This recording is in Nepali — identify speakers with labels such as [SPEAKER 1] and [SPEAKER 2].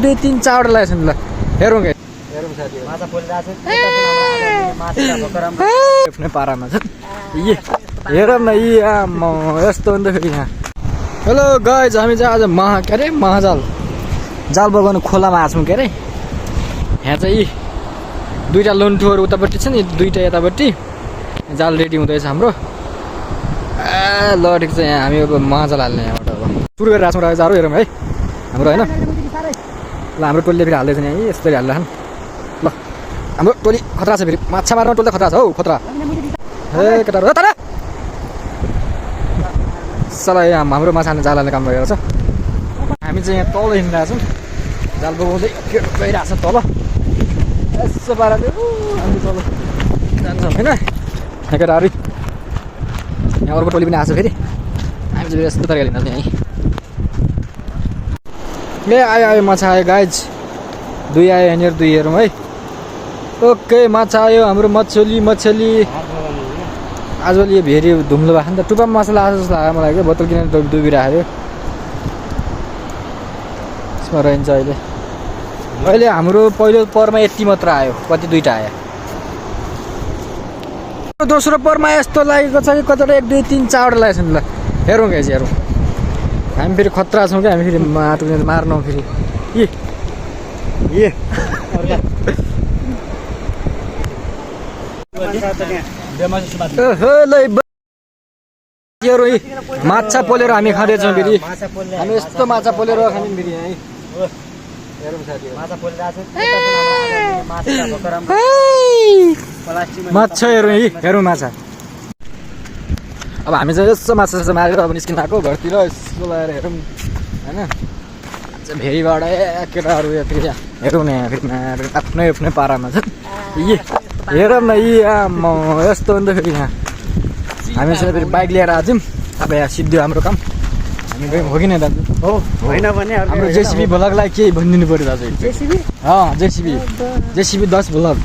[SPEAKER 1] दुई तिन चारवटा लागेको छ नि ल हेरौँ के पारामा छ हेर न यस्तो अन्त फेरि यहाँ। हेलो गाइज हामी चाहिँ आज के अरे महाजाल जाल बगाउनु खोलामा आछौँ के अरे। यहाँ चाहिँ दुईवटा लन्ठुहरू उतापट्टि छ नि दुईवटा यतापट्टि जाल रेडी हुँदैछ हाम्रो। ल ठिक छ यहाँ हामी अब महाजाल हाल्ने यहाँबाट अब सुरु गरेर आछौँ जारो हेरौँ है हाम्रो होइन। ल हाम्रो टोलीले फेरि हाल्दैछ नि है यस्तरी हाल्दैन ल हाम्रो टोली खतरा छ फेरि माछा मार्न टोली खतरा छ हौ खतरा ए केटाहरू तर सला यहाँ हाम्रो माछा हाल्ने जाल हाल्ने काम भइरहेको छ। हामी चाहिँ यहाँ तल हिँडिरहेको छौँ जाल बगाउँदै गइरहेको छ तल यसो पाराले हामी तल जान्छौँ होइन। यहाँ केटाहरू यहाँ अर्को टोली पनि आएको छ फेरि हामी चाहिँ यस्तो तरिकाले हिँड्छौँ यहीँ। ए आयो आयो माछा आयो गाइज दुई आयो यहाँनिर दुई हेरौँ है। ओके माछा आयो हाम्रो मछली आजभोलि यो भेरी धुम्लो भएको नि त टुप्पामा मसला आएको जस्तो लाग्यो मलाई क्या बोतल किनेर डुबिरहेको यसमा रहन्छ अहिले हाम्रो पहिलो परमा यति मात्र आयो कति दुईवटा आयो। दोस्रो परमा यस्तो लागेको छ कि कतिवटा एक दुई तिन चारवटा लागेको छ नि ल हेरौँ क्या हेरौँ। हामी फेरि खतरा छौँ क्या हामी फेरि मार्नौँ फेरि माछा पोलेर हामी खाँदैछौँ फेरि हामी यस्तो माछा पोलेर खाने फेरि है माछा हेरौँ हेरौँ माछा। अब हामी चाहिँ यस्तो माछा मारेर अब निस्किन आएको घरतिर यस्तो लगाएर हेरौँ होइन। भेरीबाट केटाहरू फेरि हेरौँ न यहाँ फेरि आफ्नै पारामा छ हेर न यस्तो अन्त फेरि यहाँ हामी चाहिँ फेरि बाइक लिएर आएको थियौँ। अब यहाँ सिद्धियो हाम्रो काम हामी गयौँ हो कि नै दाजु हो होइन भने हाम्रो जेसिबी भ्लगलाई केही भनिदिनु पऱ्यो दाजु। JCB 10 vlog